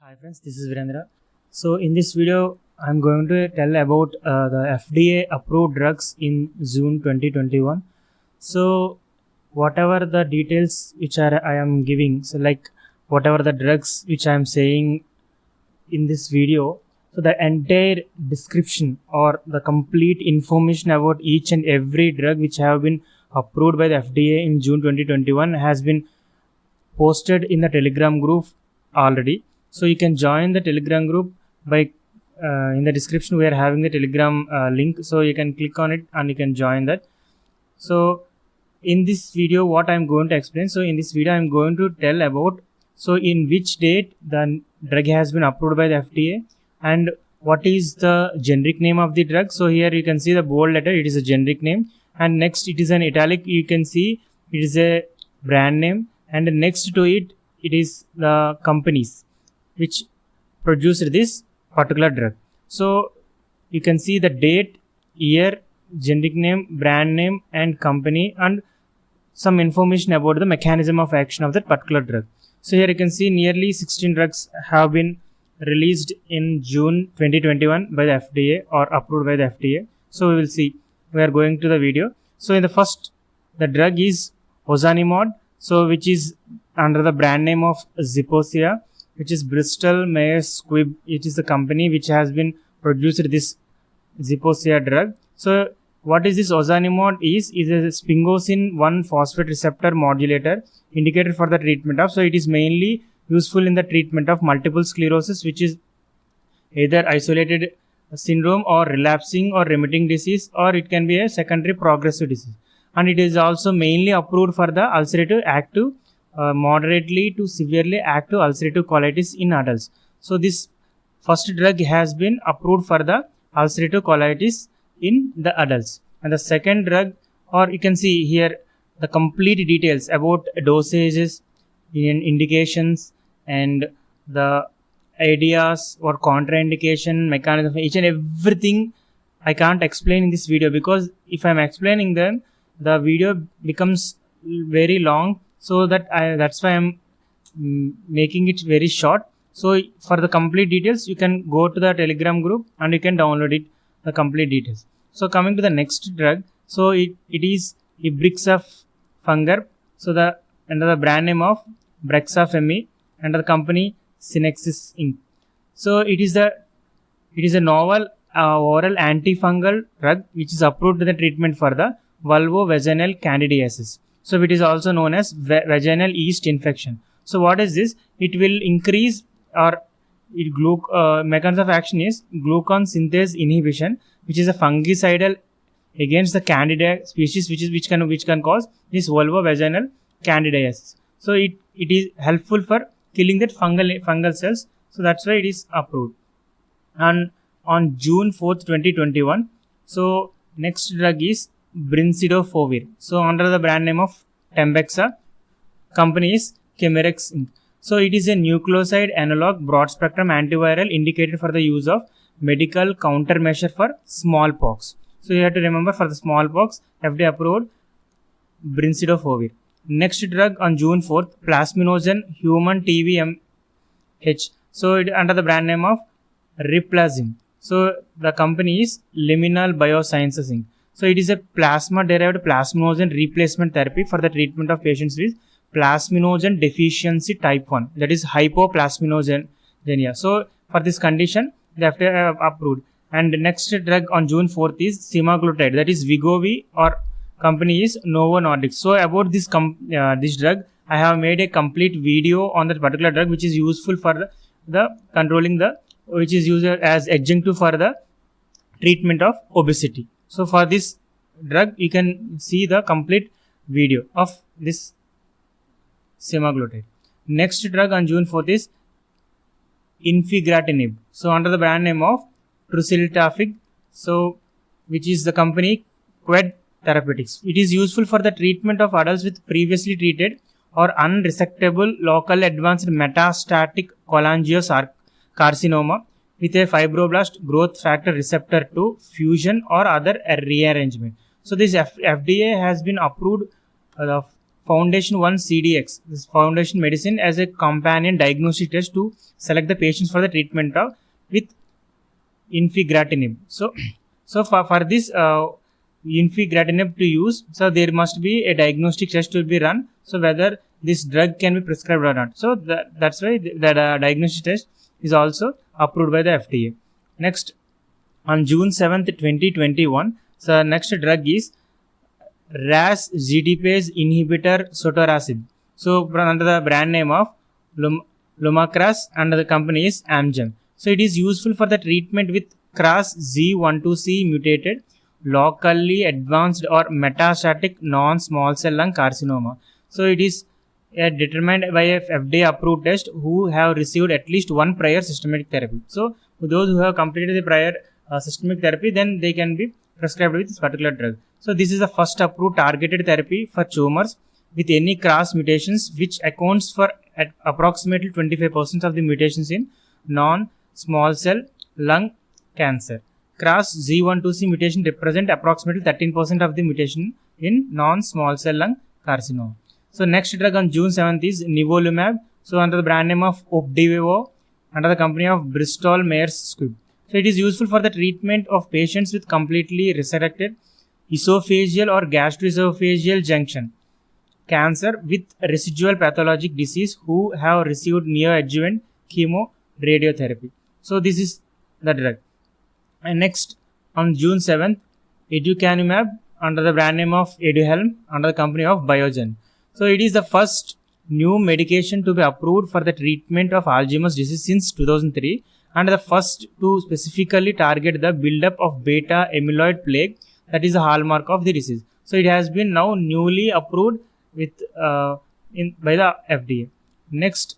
Hi friends, this is Virendra. So in this video, I'm going to tell about the FDA approved drugs in June 2021. So whatever the details which I am giving, so like whatever the drugs which I am saying in this video, so the entire description or the complete information about each and every drug which have been approved by the FDA in June 2021 has been posted in the Telegram group already. So you can join the Telegram group by in the description we are having the Telegram link, so you can click on it and you can join that. So in this video what I'm going to explain, so in this video I'm going to tell about so in which date the drug has been approved by the FDA and what is the generic name of the drug. So here you can see the bold letter, it is a generic name, and next it is an italic, you can see it is a brand name, and next to it is the companies which produced this particular drug. So you can see the date, year, generic name, brand name and company, and some information about the mechanism of action of that particular drug. So here you can see nearly 16 drugs have been released in June 2021 by the FDA or approved by the FDA. So we will see, we are going to the video. So in the first, the drug is ozanimod, so which is under the brand name of Zeposia, which is Bristol Myers Squibb. It is the company which has been produced this Zeposia drug. So what is this ozanimod is a sphingosine 1 phosphate receptor modulator indicated for the treatment of, so it is mainly useful in the treatment of multiple sclerosis, which is either isolated syndrome or relapsing or remitting disease, or it can be a secondary progressive disease. And it is also mainly approved for the ulcerative active moderately to severely active ulcerative colitis in adults. So this first drug has been approved for the ulcerative colitis in the adults, and the second drug, or you can see here the complete details about dosages and indications and the ideas or contraindication mechanism, each and everything I can't explain in this video, because if I'm explaining them the video becomes very long, so that's why I'm making it very short. So for the complete details you can go to the Telegram group and you can download it, the complete details. So coming to the next drug, so it is ibrixafungerp, so the under the brand name of Brexafemme, under the company Synexis Inc. So it is a novel oral antifungal drug which is approved to the treatment for the vulvovaginal candidiasis. So it is also known as vaginal yeast infection. So what is this? It will increase or mechanism of action is glucan synthase inhibition, which is a fungicidal against the candida species, which can cause this vulvovaginal candidiasis. So it is helpful for killing that fungal cells. So that's why it is approved. And on June 4th, 2021, so next drug is brincidofovir. So under the brand name of Tembexa, company is Chemerex Inc. So it is a nucleoside analog broad spectrum antiviral indicated for the use of medical countermeasure for smallpox. So you have to remember, for the smallpox, FDA approved brincidofovir. Next drug on June 4th, plasminogen human TVMH. So it under the brand name of Replazim. So the company is Liminal Biosciences Inc. So it is a plasma derived plasminogen replacement therapy for the treatment of patients with plasminogen deficiency type 1, that is hypoplasminogenia. So for this condition they have approved. And next drug on June 4th is semaglutide, that is Wegovy, or company is Novo Nordisk. So about this this drug I have made a complete video on that particular drug, which is useful for the controlling the, which is used as adjunctive for the treatment of obesity. So for this drug you can see the complete video of this semaglutide. Next drug on June 4th is infigratinib. So under the brand name of truciltafig, so which is the company Qued Therapeutics. It is useful for the treatment of adults with previously treated or unresectable local advanced metastatic cholangiocarcinoma with a fibroblast growth factor receptor 2 fusion or other rearrangement. So this FDA has been approved Foundation 1 CDX, this Foundation Medicine, as a companion diagnostic test to select the patients for the treatment of with infigratinib. So for this infigratinib to use, so there must be a diagnostic test to be run, so whether this drug can be prescribed or not. So that's why that diagnostic test is also approved by the FDA. Next, on June 7th, 2021, so next drug is RAS GDPase inhibitor sotorasib. So under the brand name of Lumakras, and the company is Amgen. So it is useful for the treatment with KRAS Z12C mutated, locally advanced or metastatic non-small cell lung carcinoma. So it is determined by a FDA approved test who have received at least one prior systemic therapy. So those who have completed the prior systemic therapy, then they can be prescribed with this particular drug. So this is the first approved targeted therapy for tumors with any KRAS mutations, which accounts for at approximately 25% of the mutations in non-small cell lung cancer. KRAS Z12C mutation represent approximately 13% of the mutation in non-small cell lung carcinoma. So next drug on June 7th is nivolumab. So under the brand name of Opdivo, under the company of Bristol Myers Squibb. So it is useful for the treatment of patients with completely resected esophageal or gastroesophageal junction cancer with residual pathologic disease who have received neoadjuvant chemoradiotherapy. So this is the drug. And next, on June 7th, aducanumab, under the brand name of Aduhelm, under the company of Biogen. So it is the first new medication to be approved for the treatment of Alzheimer's disease since 2003, and the first to specifically target the buildup of beta amyloid plaque, that is the hallmark of the disease. So it has been now newly approved with by the FDA. Next,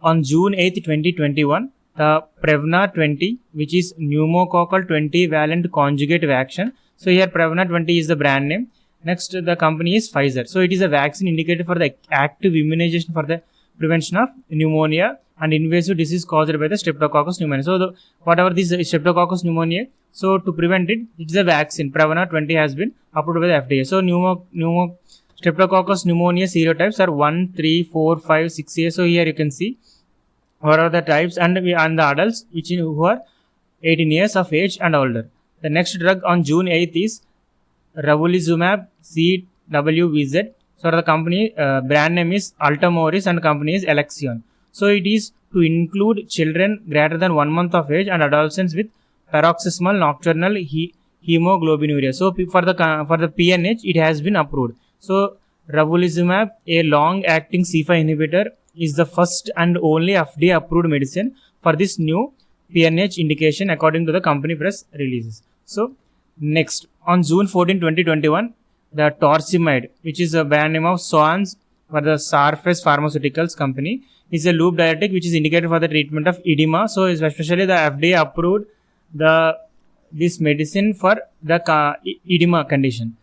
on June 8th, 2021, the Prevnar 20, which is pneumococcal 20 valent conjugate vaccine. So here Prevnar 20 is the brand name. Next, the company is Pfizer. So it is a vaccine indicated for the active immunization for the prevention of pneumonia and invasive disease caused by the Streptococcus pneumoniae. So whatever this Streptococcus pneumoniae, so to prevent it, it is a vaccine. Prevnar 20 has been approved by the FDA. So Streptococcus pneumoniae serotypes are 1, 3, 4, 5, 6A. So here you can see what are the types, and the adults who are 18 years of age and older. The next drug on June 8th is ravulizumab CWVZ. So the company brand name is Ultomoris and company is Alexion. So it is to include children greater than 1 month of age and adolescents with paroxysmal nocturnal hemoglobinuria. So for the PNH, it has been approved. So ravulizumab, a long-acting C5 inhibitor, is the first and only FDA approved medicine for this new PNH indication according to the company press releases. So next, on June 14, 2021, the torsemide, which is a brand name of Soans for the Sarface Pharmaceuticals company, is a loop diuretic which is indicated for the treatment of edema. So especially the FDA approved this medicine for the edema condition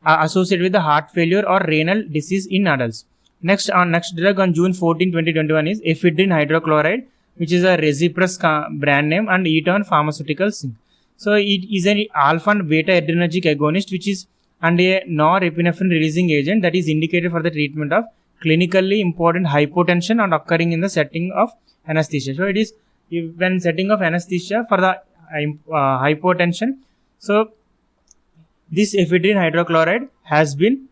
associated with the heart failure or renal disease in adults. Next drug on June 14, 2021 is ephedrine hydrochloride, which is a Resipres brand name, and Eton Pharmaceuticals. So it is an alpha and beta adrenergic agonist, which is and a norepinephrine releasing agent that is indicated for the treatment of clinically important hypotension and occurring in the setting of anesthesia. So it is when setting of anesthesia for the hypotension. So this ephedrine hydrochloride has been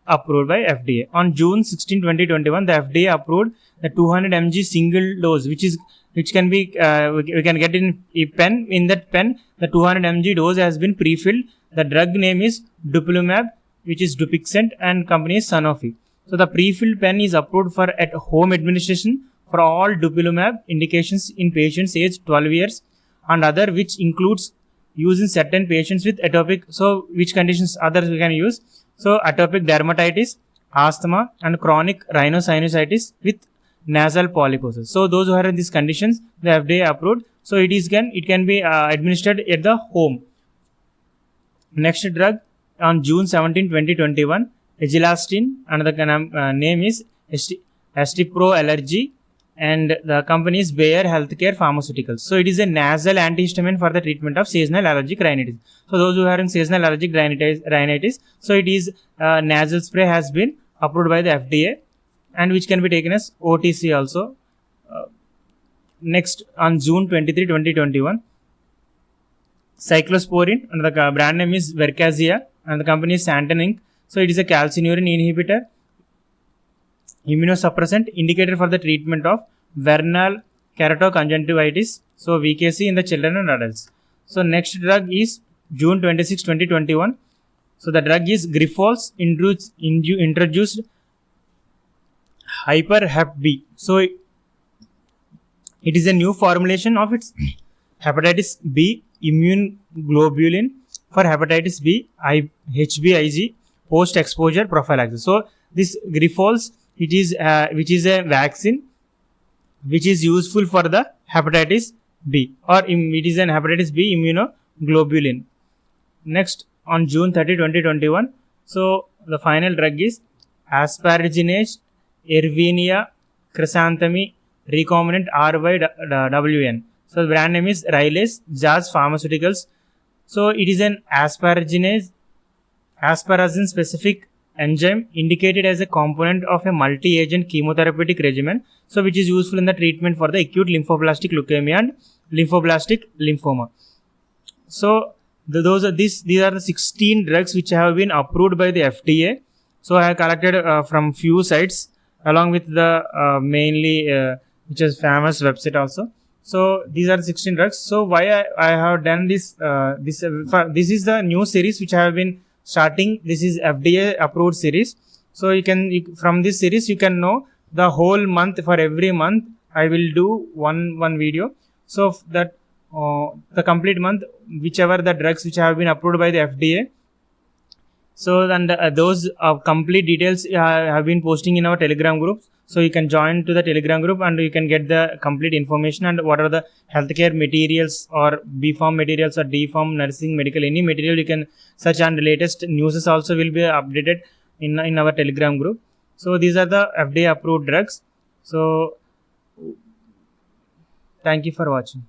approved by FDA. On June 16, 2021, the FDA approved the 200 mg single dose, which can be we can get in a pen. In that pen, the 200 mg dose has been pre-filled. The drug name is Dupilumab, which is Dupixent, and company is Sanofi. So the pre-filled pen is approved for at home administration for all Dupilumab indications in patients aged 12 years and other, which includes use in certain patients with atopic. So which conditions others we can use? So atopic dermatitis, asthma, and chronic rhinosinusitis with nasal polyposis. So those who are in these conditions, the FDA approved. So it can be administered at the home. Next drug on June 17, 2021, Egilastin, and the name is Astipro allergy and the company is Bayer Healthcare Pharmaceuticals. So it is a nasal antihistamine for the treatment of seasonal allergic rhinitis. So those who are having seasonal allergic rhinitis, so it is nasal spray has been approved by the FDA, and which can be taken as OTC also. Next, on June 23, 2021, cyclosporin, and the brand name is Vercazia, and the company is Santen Inc. So it is a calcineurin inhibitor, immunosuppressant indicated for the treatment of vernal keratoconjunctivitis, so VKC, in the children and adults. So next drug is June 26, 2021. So the drug is Grifols introduced Hyper Hep B. So it is a new formulation of its hepatitis B immune globulin for hepatitis B HBIG post exposure prophylaxis. So this Grifols, it is which is a vaccine which is useful for the hepatitis B, or it is an hepatitis B immunoglobulin. Next, on June 30, 2021, so the final drug is asparaginase Erwinia chrysanthemi recombinant RYWN. So the brand name is Rylaze Jazz Pharmaceuticals. So it is an asparagine specific enzyme indicated as a component of a multi-agent chemotherapeutic regimen, so which is useful in the treatment for the acute lymphoblastic leukemia and lymphoblastic lymphoma. So these are the 16 drugs which have been approved by the FDA. So I have collected from few sites along with the mainly which is famous website also. So these are 16 drugs. So why I have done this this is the new series which I have been starting. This is FDA approved series. So you can, from this series you can know the whole month. For every month I will do one video. So that the complete month, whichever the drugs which have been approved by the FDA. So then those complete details have been posting in our Telegram group. So you can join to the Telegram group and you can get the complete information and what are the healthcare materials or B Pharm materials or D Pharm, nursing, medical, any material you can search, and latest news also will be updated in our Telegram group. So these are the FDA approved drugs. So thank you for watching.